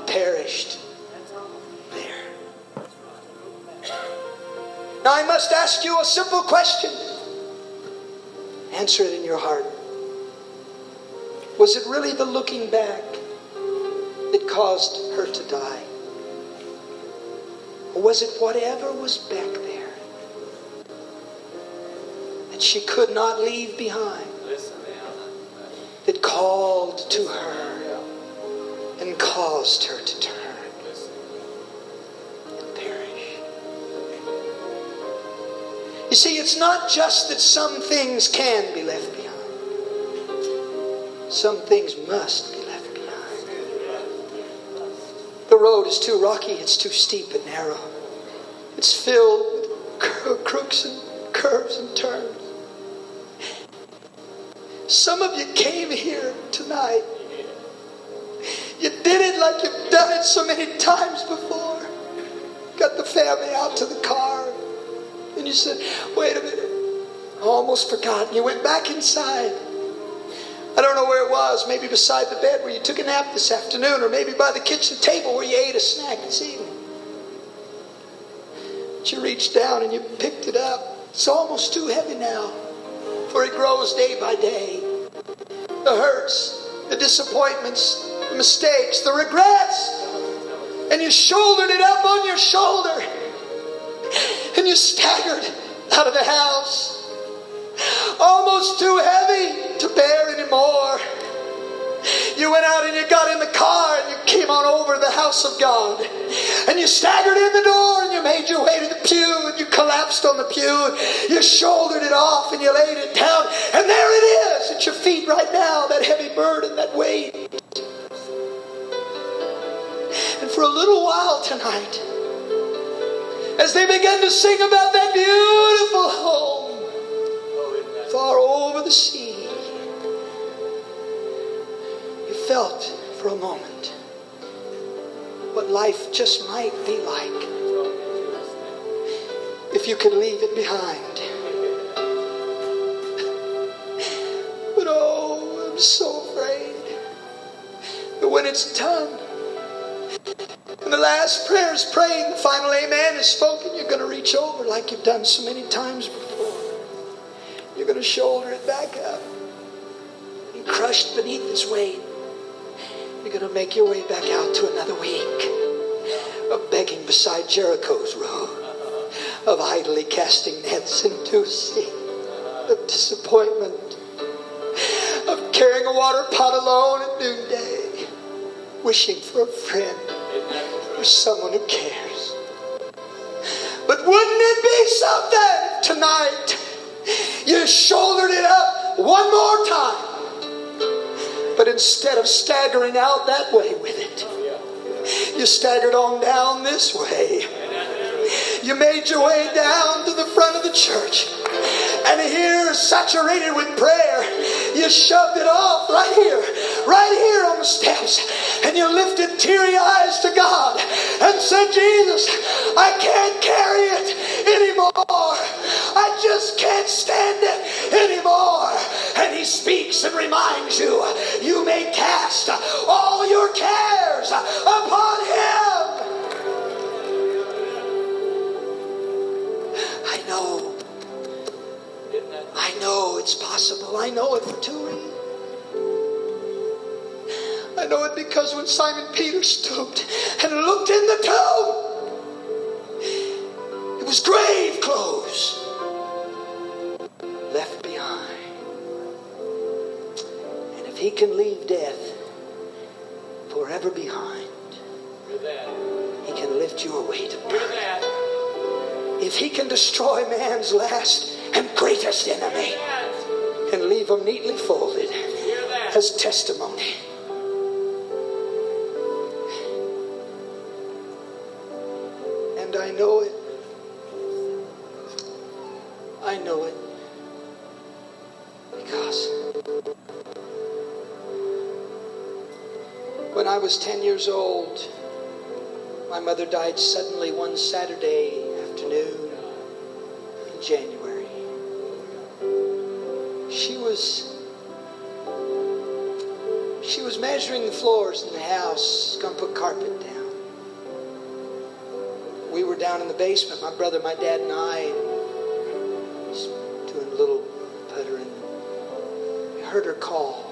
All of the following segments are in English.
perished there. Now I must ask you a simple question. Answer it in your heart. Was it really the looking back that caused her to die? Or was it whatever was back there that she could not leave behind, that called to her and caused her to turn and perish? You see, it's not just that some things can be left behind. Some things must be left behind. The road is too rocky, it's too steep and narrow. It's filled with crooks and curves and turns. Some of you came here tonight. You did it like you've done it so many times before. Got the family out to the car. And you said, wait a minute. I almost forgot. And you went back inside. I don't know where it was. Maybe beside the bed where you took a nap this afternoon. Or maybe by the kitchen table where you ate a snack this evening. But you reached down and you picked it up. It's almost too heavy now. For it grows day by day. The hurts, the disappointments, the mistakes, the regrets. And you shouldered it up on your shoulder. And you staggered out of the house. Almost too heavy to bear anymore. You went out and you got in the car and you came on over to the house of God. And you staggered in the door and you made your way to the pew and you collapsed on the pew. You shouldered it off and you laid it down. And there it is at your feet right now, that heavy burden, that weight. And for a little while tonight, as they began to sing about that beautiful home far over the sea, you felt for a moment what life just might be like if you could leave it behind. But oh, I'm so afraid that when it's done and the last prayer is prayed, the final amen is spoken, you're going to reach over like you've done so many times before. You're going to shoulder it back up. And crushed beneath its weight, you're going to make your way back out to another week of begging beside Jericho's road, of idly casting nets into a sea, of disappointment, of carrying a water pot alone at noonday, wishing for a friend or someone who cares. But wouldn't it be something tonight? You shouldered it up one more time. But instead of staggering out that way with it, you staggered on down this way. You made your way down to the front of the church. And here, saturated with prayer, you shoved it off right here on the steps. And you lifted teary eyes to God and said, Jesus, I can't carry it anymore. I just can't stand it anymore. And He speaks and reminds you, you may cast all your cares upon Him. I know it's possible. I know it for two reasons. I know it because when Simon Peter stooped and looked in the tomb, it was grave clothes left behind. And if He can leave death forever behind, He can lift your weight of burden. If He can destroy man's last and greatest enemy and leave them neatly folded as testimony. And I know it. I know it. Because when I was 10 years old, my mother died suddenly one Saturday afternoon in January. She was measuring the floors in the house, going to put carpet down. We were down in the basement, my brother, my dad, and I, just doing a little puttering. We heard her call.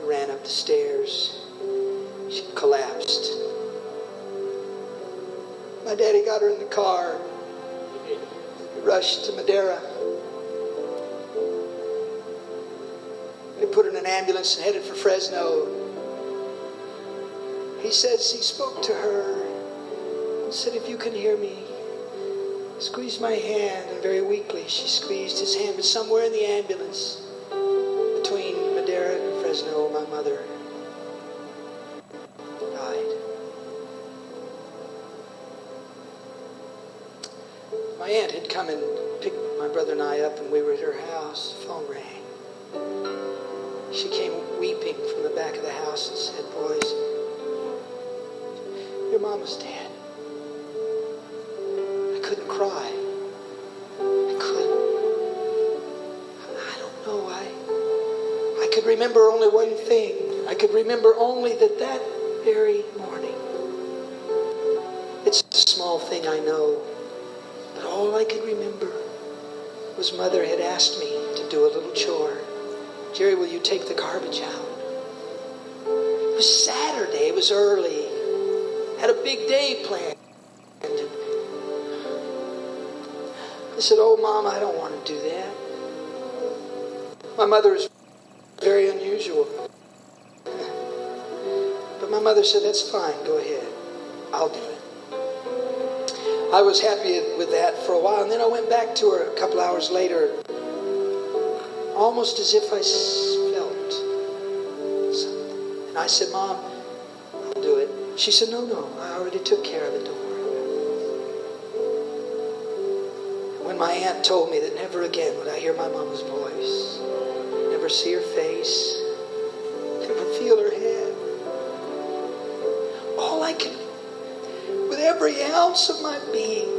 We ran up the stairs. She collapsed. My daddy got her in the car. We rushed to Madera. They put her in an ambulance and headed for Fresno. He says he spoke to her and said, if you can hear me, squeeze my hand. And very weakly she squeezed his hand. But somewhere in the ambulance, between Madera and Fresno, my mother died. My aunt had come and picked my brother and I up, and we were at her house. The phone rang. She came weeping from the back of the house and said, boys, your mama's dead. I couldn't cry. I couldn't. I don't know. I could remember only one thing. I could remember only that very morning. It's a small thing, I know. But all I could remember was Mother had asked me to do a little chore. Jerry, will you take the garbage out? It was Saturday. It was early. Had a big day planned. I said, oh, Mom, I don't want to do that. My mother is very unusual. But my mother said, that's fine. Go ahead. I'll do it. I was happy with that for a while. And then I went back to her a couple hours later, almost as if I felt something. And I said, Mom, I'll do it. She said, no, I already took care of it. Don't worry about it. When my aunt told me that never again would I hear my mama's voice, never see her face, never feel her head, all I could, with every ounce of my being,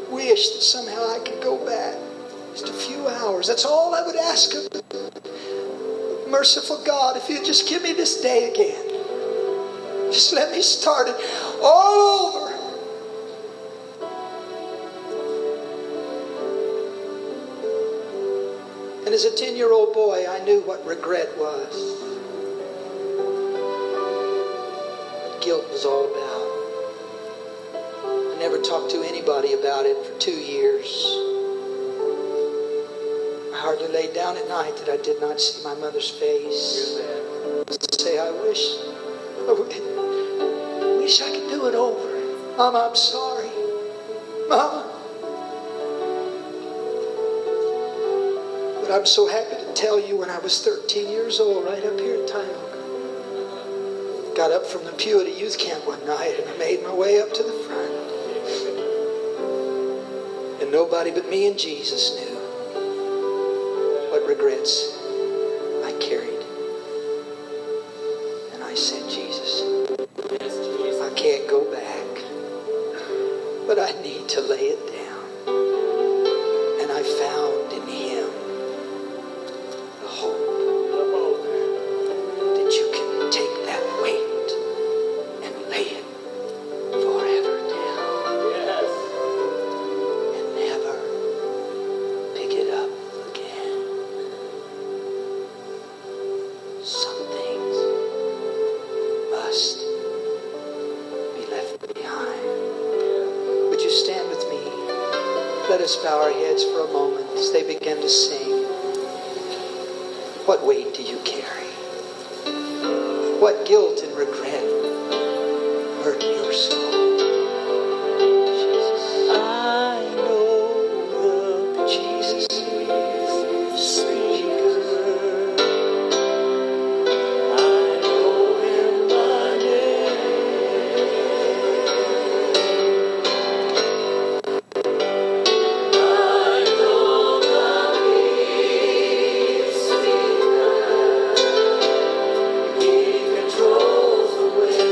wish that somehow I could go back. Just a few hours. That's all I would ask of you. Merciful God, if you just give me this day again. Just let me start it all over. And as a 10-year-old boy, I knew what regret was. What guilt was all about. I never talked to anybody about it for 2 years. I hardly laid down at night that I did not see my mother's face. Say, I wish I could do it over. Mama, I'm sorry. Mama. But I'm so happy to tell you when I was 13 years old, right up here in Tioga, got up from the pew at a youth camp one night and I made my way up to the front. And nobody but me and Jesus knew what regrets I carried. And I said, Jesus, I can't go back, but I need to lay it down. And I found in Him the hope that you can take that weight and lay it forever down. Yes. And never pick it up again. Some things must be left behind. Would you stand with me? Let us bow our heads for a moment as they begin to sing. What weight do you carry? What guilt and regret burden your soul? Jesus. I know the Jesus. Controls the way.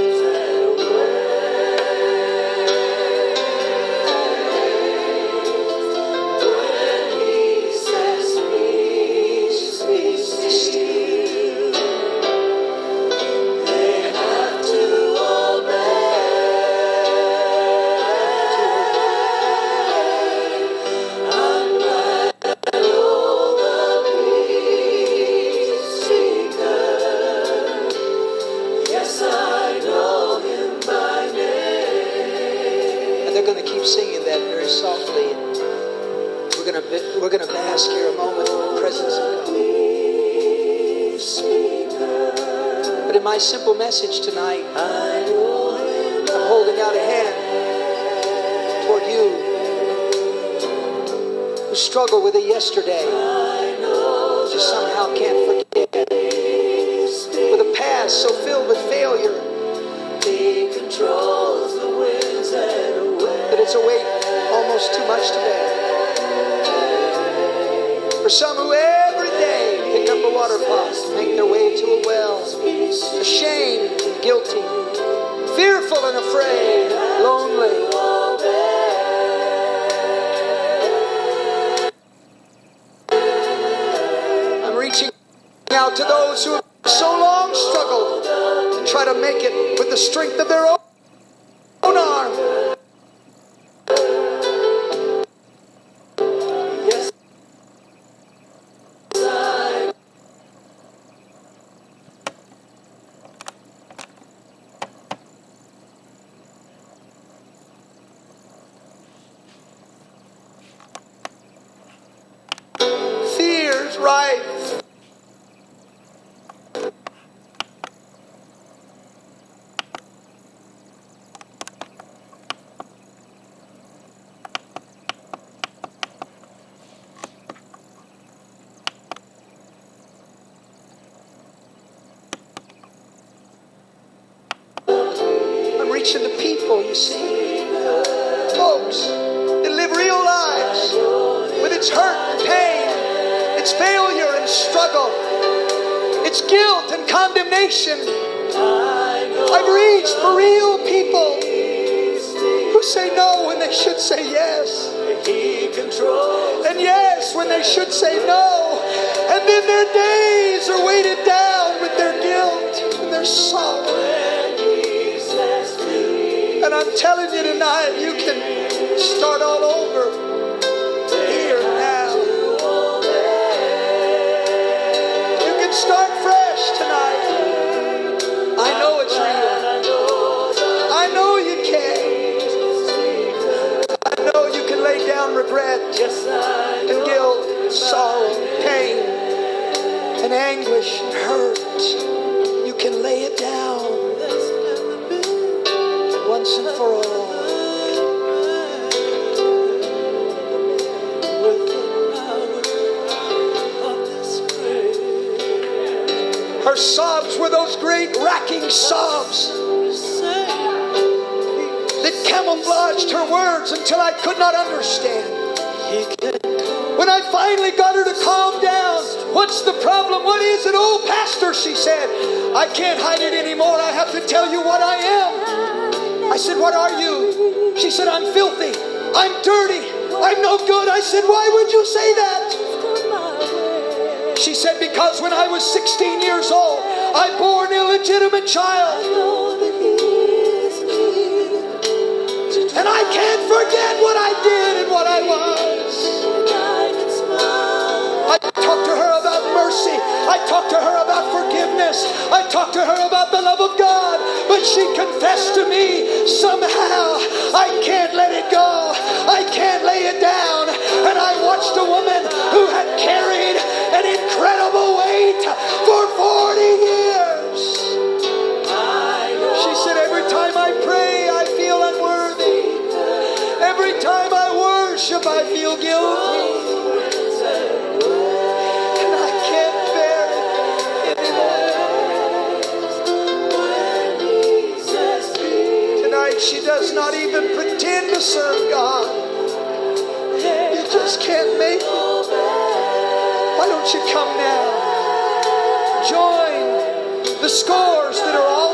bask here a moment in the presence of God. But in my simple message tonight, I'm holding out a hand toward you who struggle with a yesterday, you somehow can't forget, with a past so filled with failure that it's a weight almost too much to bear. For some who every day pick up a water pot, make their way to a well, ashamed and guilty, fearful and afraid, lonely. I'm reaching out to those who have so long struggled to try to make it with the strength of their own arm. Yes. Fears rife. Reaching the people, you see, folks that live real lives with its hurt and pain, its failure and struggle, its guilt and condemnation. I've reached for real people who say no when they should say yes, and yes when they should say no, and then their days are weighted down with their guilt and their sorrow. And I'm telling you tonight, you can start all over here now. You can start fresh tonight. I know it's real. I know you can. I know you can lay down regret and guilt and sorrow, pain and anguish and hurt. You can lay it down once and for all. Her sobs were those great racking sobs that camouflaged her words until I could not understand. When I finally got her to calm down, what's the problem? What is it? Oh, Pastor, she said, I can't hide it anymore. I have to tell you what I am. I said, what are you? She said, I'm filthy. I'm dirty. I'm no good. I said, why would you say that? She said, because when I was 16 years old, I bore an illegitimate child. And I can't forget what I did and what I was. I talked to her about mercy. I talked to her about forgiveness. I talked to her about the love of God. But she confessed to me, somehow I can't let it go. I can't lay it down. And I watched a woman who had carried an incredible weight for 40 years. She said, every time I pray, I feel unworthy. Every time I worship, I feel guilty. And I can't bear it anymore. Tonight, she does not even pretend to serve God. You just can't make it. Why don't you come now? Join the scores that are all